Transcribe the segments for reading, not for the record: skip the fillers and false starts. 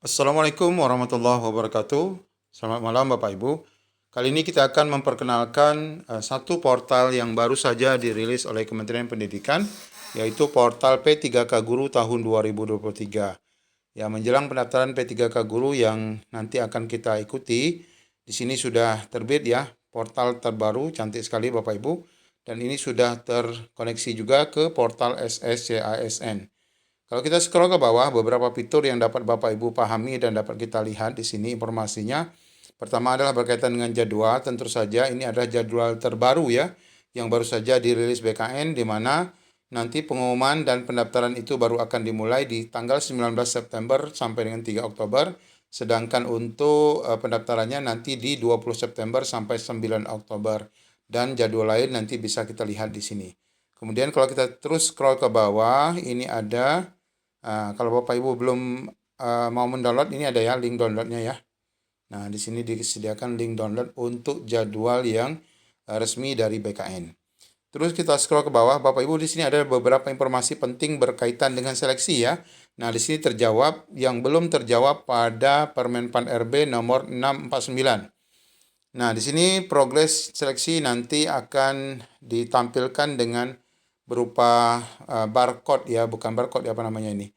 Assalamualaikum warahmatullahi wabarakatuh. Selamat malam Bapak Ibu. Kali ini kita akan memperkenalkan satu portal yang baru saja dirilis oleh Kementerian Pendidikan, yaitu portal P3K Guru tahun 2023. Ya, menjelang pendaftaran P3K Guru yang nanti akan kita ikuti, di sini sudah terbit ya, portal terbaru, cantik sekali Bapak Ibu. Dan ini sudah terkoneksi juga ke portal SSCASN. Kalau kita scroll ke bawah, beberapa fitur yang dapat Bapak Ibu pahami dan dapat kita lihat di sini informasinya. Pertama adalah berkaitan dengan jadwal. Tentu saja ini adalah jadwal terbaru ya, yang baru saja dirilis BKN, di mana nanti pengumuman dan pendaftaran itu baru akan dimulai di tanggal 19 September sampai dengan 3 Oktober. Sedangkan untuk pendaftarannya nanti di 20 September sampai 9 Oktober. Dan jadwal lain nanti bisa kita lihat di sini. Kemudian kalau kita terus scroll ke bawah, ini ada kalau Bapak Ibu belum mau mendownload, ini ada ya link downloadnya ya. Nah, di sini disediakan link download untuk jadwal yang resmi dari BKN. Terus kita scroll ke bawah, Bapak Ibu, di sini ada beberapa informasi penting berkaitan dengan seleksi ya. Nah, di sini terjawab yang belum terjawab pada Permenpan RB nomor 649. Nah, di sini progres seleksi nanti akan ditampilkan dengan berupa barcode ya, bukan barcode ya, apa namanya ini?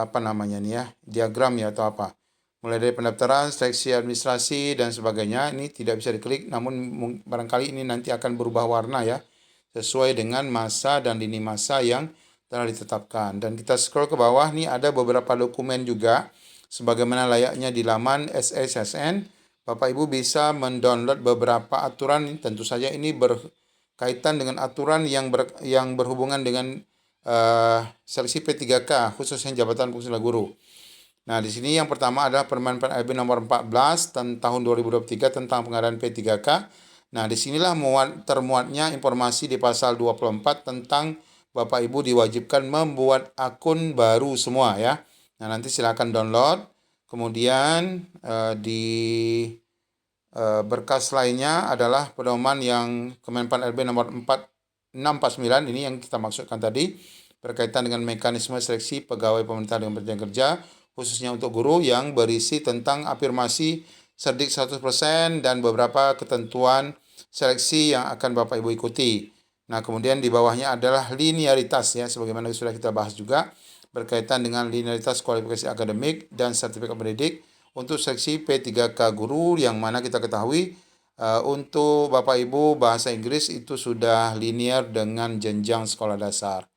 Apa namanya nih ya? Diagram ya atau apa? Mulai dari pendaftaran, seleksi administrasi dan sebagainya, ini tidak bisa diklik, namun barangkali ini nanti akan berubah warna ya, sesuai dengan masa dan lini masa yang telah ditetapkan. Dan kita scroll ke bawah, nih ada beberapa dokumen juga, sebagaimana layaknya di laman SSSN. Bapak Ibu bisa mendownload beberapa aturan, tentu saja ini berkaitan dengan aturan yang berhubungan dengan seleksi P3K, khususnya jabatan fungsional guru. Nah, di sini yang pertama adalah Permen PAN RB nomor 14 tahun 2023 tentang pengadaan P3K. Nah, disinilah termuatnya informasi di pasal 24 tentang Bapak Ibu diwajibkan membuat akun baru semua ya. Nah, nanti silakan download. Kemudian di berkas lainnya adalah pedoman yang Kemenpan RB nomor 649, ini yang kita maksudkan tadi, berkaitan dengan mekanisme seleksi pegawai pemerintah dengan berjenjang kerja, khususnya untuk guru, yang berisi tentang afirmasi cerdik 100% dan beberapa ketentuan seleksi yang akan Bapak Ibu ikuti. Nah, kemudian di bawahnya adalah linearitas ya, sebagaimana sudah kita bahas juga, berkaitan dengan linearitas kualifikasi akademik dan sertifikat pendidik untuk seksi P3K Guru, yang mana kita ketahui untuk Bapak Ibu bahasa Inggris itu sudah linear dengan jenjang sekolah dasar.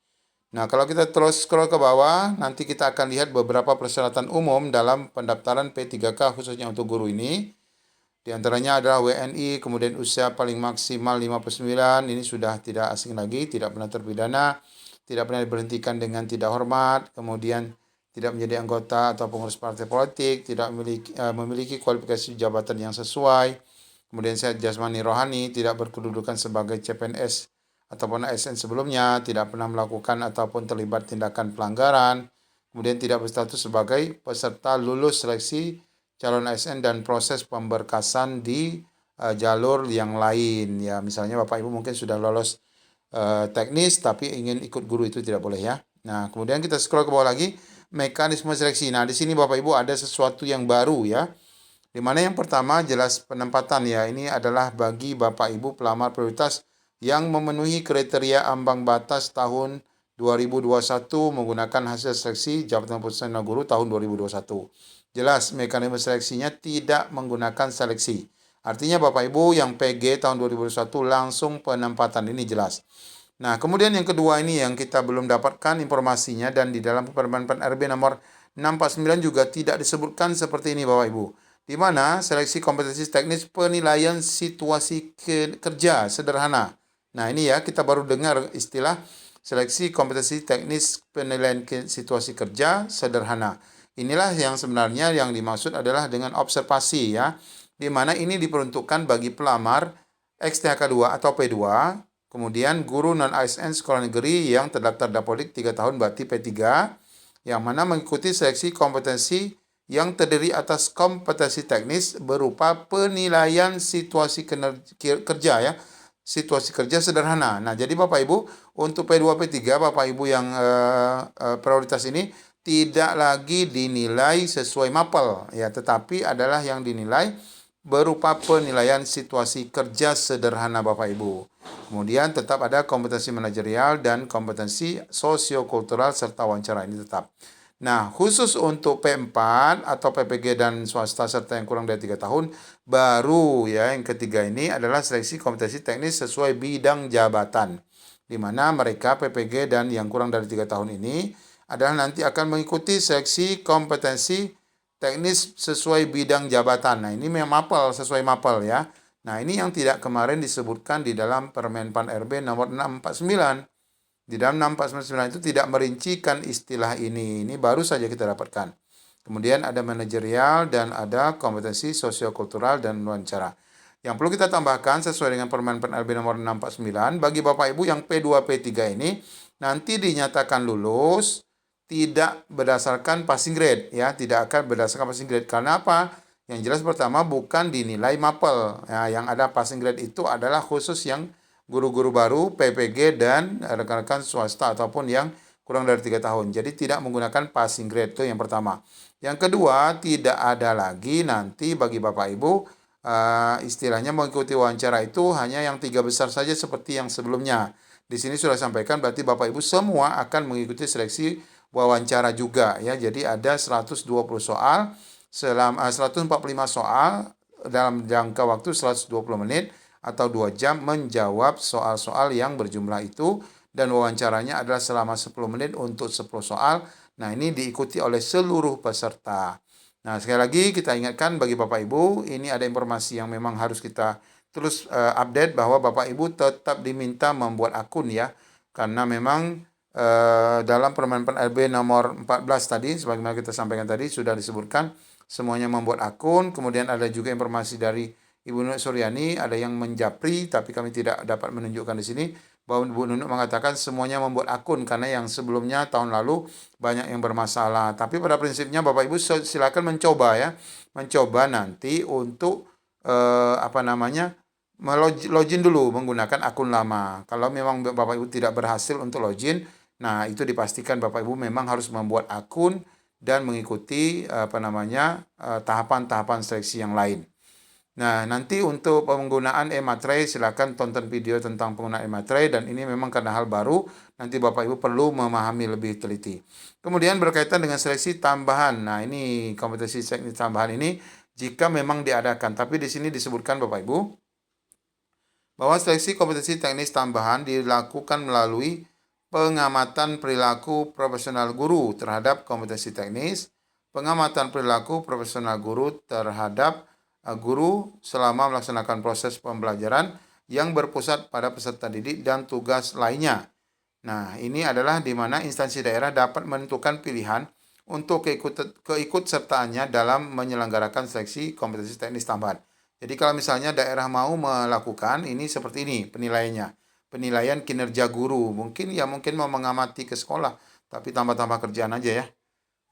Nah, kalau kita terus scroll ke bawah, nanti kita akan lihat beberapa persyaratan umum dalam pendaftaran P3K khususnya untuk guru ini. Di antaranya adalah WNI, kemudian usia paling maksimal 59, ini sudah tidak asing lagi, tidak pernah terpidana, tidak pernah diberhentikan dengan tidak hormat, kemudian tidak menjadi anggota atau pengurus partai politik, tidak memiliki kualifikasi jabatan yang sesuai, kemudian sehat jasmani rohani, tidak berkedudukan sebagai CPNS ataupun ASN sebelumnya, tidak pernah melakukan ataupun terlibat tindakan pelanggaran, kemudian tidak berstatus sebagai peserta lulus seleksi calon ASN dan proses pemberkasan di jalur yang lain. Ya, misalnya Bapak Ibu mungkin sudah lolos teknis tapi ingin ikut guru, itu tidak boleh ya. Nah, kemudian kita scroll ke bawah lagi, mekanisme seleksi. Nah, di sini Bapak Ibu ada sesuatu yang baru ya. Di mana yang pertama jelas penempatan ya. Ini adalah bagi Bapak Ibu pelamar prioritas yang memenuhi kriteria ambang batas tahun 2021 menggunakan hasil seleksi jabatan fungsional guru tahun 2021. Jelas mekanisme seleksinya tidak menggunakan seleksi. Artinya Bapak Ibu yang PG tahun 2021 langsung penempatan, ini jelas. Nah, kemudian yang kedua ini yang kita belum dapatkan informasinya, dan di dalam Permen RB nomor 649 juga tidak disebutkan seperti ini Bapak Ibu. Di mana seleksi kompetensi teknis penilaian situasi kerja sederhana. Nah, ini ya, kita baru dengar istilah seleksi kompetensi teknis penilaian situasi kerja sederhana. Inilah yang sebenarnya yang dimaksud adalah dengan observasi ya, di mana ini diperuntukkan bagi pelamar XTHK2 atau P2, kemudian guru non-ASN sekolah negeri yang terdaftar Dapodik 3 tahun berarti P3, yang mana mengikuti seleksi kompetensi yang terdiri atas kompetensi teknis berupa penilaian situasi kerja ya, situasi kerja sederhana. Nah, jadi Bapak Ibu untuk P2 P3 Bapak Ibu yang prioritas ini tidak lagi dinilai sesuai mapel ya, tetapi adalah yang dinilai berupa penilaian situasi kerja sederhana Bapak Ibu. Kemudian tetap ada kompetensi manajerial dan kompetensi sosiokultural serta wawancara ini tetap. Nah, khusus untuk P4 atau PPG dan swasta serta yang kurang dari 3 tahun, baru ya yang ketiga ini adalah seleksi kompetensi teknis sesuai bidang jabatan. Di mana mereka PPG dan yang kurang dari 3 tahun ini adalah nanti akan mengikuti seleksi kompetensi teknis sesuai bidang jabatan. Nah, ini memang mapel, sesuai mapel ya. Nah, ini yang tidak kemarin disebutkan di dalam Permenpan RB nomor 649. Di dalam 649 itu tidak merincikan istilah ini. Ini baru saja kita dapatkan. Kemudian ada manajerial dan ada kompetensi sosiokultural dan wawancara. Yang perlu kita tambahkan sesuai dengan Permenpan RB nomor 649, bagi Bapak Ibu yang P2, P3 ini nanti dinyatakan lulus tidak berdasarkan passing grade ya, tidak akan berdasarkan passing grade. Karena apa? Yang jelas pertama bukan dinilai mapel. Ya, yang ada passing grade itu adalah khusus yang guru-guru baru, PPG dan rekan-rekan swasta ataupun yang kurang dari 3 tahun. Jadi tidak menggunakan passing grade, itu yang pertama. Yang kedua, tidak ada lagi nanti bagi Bapak Ibu istilahnya mengikuti wawancara itu hanya yang 3 besar saja seperti yang sebelumnya. Di sini sudah sampaikan berarti Bapak Ibu semua akan mengikuti seleksi wawancara juga ya. Jadi ada 120 soal selama 145 soal dalam jangka waktu 120 menit atau 2 jam menjawab soal-soal yang berjumlah itu, dan wawancaranya adalah selama 10 menit untuk 10 soal. Nah, ini diikuti oleh seluruh peserta. Nah, sekali lagi kita ingatkan bagi Bapak Ibu, ini ada informasi yang memang harus kita terus update bahwa Bapak Ibu tetap diminta membuat akun ya. Karena memang dalam Permenpan RB nomor 14 tadi, sebagaimana kita sampaikan tadi, sudah disebutkan semuanya membuat akun. Kemudian ada juga informasi dari Ibu Nunuk Suryani, ada yang menjapri, tapi kami tidak dapat menunjukkan di sini, bahwa Ibu Nunuk mengatakan semuanya membuat akun, karena yang sebelumnya tahun lalu banyak yang bermasalah. Tapi pada prinsipnya Bapak Ibu silakan mencoba ya, mencoba nanti untuk login dulu menggunakan akun lama. Kalau memang Bapak Ibu tidak berhasil untuk login, nah itu dipastikan Bapak Ibu memang harus membuat akun dan mengikuti tahapan-tahapan seleksi yang lain. Nah, nanti untuk penggunaan e-materai silakan tonton video tentang penggunaan e-materai, dan ini memang karena hal baru, nanti Bapak Ibu perlu memahami lebih teliti. Kemudian berkaitan dengan seleksi tambahan. Nah, ini kompetensi teknis tambahan ini jika memang diadakan, tapi di sini disebutkan Bapak Ibu bahwa seleksi kompetensi teknis tambahan dilakukan melalui pengamatan perilaku profesional guru terhadap kompetensi teknis, pengamatan perilaku profesional guru terhadap guru selama melaksanakan proses pembelajaran yang berpusat pada peserta didik dan tugas lainnya. Nah, ini adalah di mana instansi daerah dapat menentukan pilihan untuk keikutsertaannya dalam menyelenggarakan seleksi kompetensi teknis tambahan. Jadi kalau misalnya daerah mau melakukan ini seperti ini penilaiannya. Penilaian kinerja guru. Mungkin mau mengamati ke sekolah, tapi tambah-tambah kerjaan aja ya.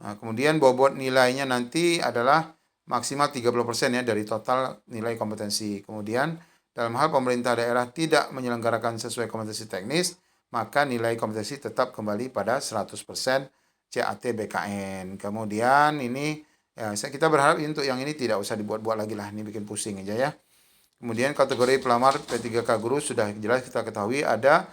Nah, kemudian bobot nilainya nanti adalah maksimal 30% ya dari total nilai kompetensi. Kemudian dalam hal pemerintah daerah tidak menyelenggarakan sesuai kompetensi teknis, maka nilai kompetensi tetap kembali pada 100% CAT BKN. Kemudian ini ya, kita berharap untuk yang ini tidak usah dibuat-buat lagi lah, ini bikin pusing aja ya. Kemudian kategori pelamar P3K guru sudah jelas kita ketahui ada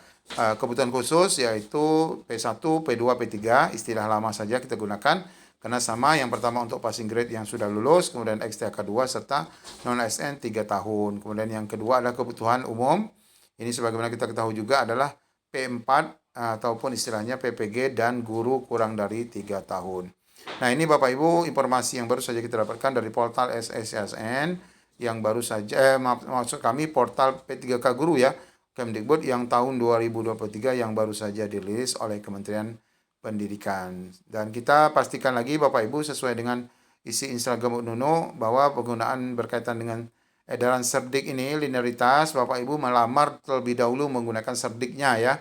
kebutuhan khusus yaitu P1, P2, P3, istilah lama saja kita gunakan karena sama. Yang pertama untuk passing grade yang sudah lulus, kemudian XTK 2 serta non ASN 3 tahun. Kemudian yang kedua adalah kebutuhan umum. Ini sebagaimana kita ketahui juga adalah P4 ataupun istilahnya PPG dan guru kurang dari 3 tahun. Nah, ini Bapak Ibu informasi yang baru saja kita dapatkan dari portal SSSN yang baru saja maksud kami portal P3K Guru ya, Kemdikbud yang tahun 2023 yang baru saja dirilis oleh Kementerian Pendidikan. Dan kita pastikan lagi Bapak Ibu sesuai dengan isi Instagram Nunuk bahwa penggunaan berkaitan dengan edaran serdik ini linearitas, Bapak Ibu melamar terlebih dahulu menggunakan serdiknya ya.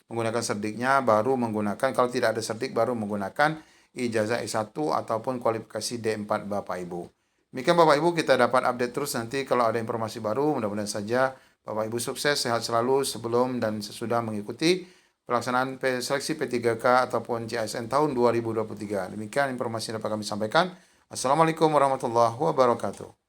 Menggunakan serdiknya baru menggunakan, kalau tidak ada serdik baru menggunakan ijazah S1 ataupun kualifikasi D4 Bapak Ibu. Demikian Bapak Ibu, kita dapat update terus nanti kalau ada informasi baru. Mudah-mudahan saja Bapak Ibu sukses, sehat selalu sebelum dan sesudah mengikuti pelaksanaan seleksi P3K ataupun CASN tahun 2023. Demikian informasi yang dapat kami sampaikan. Assalamualaikum warahmatullahi wabarakatuh.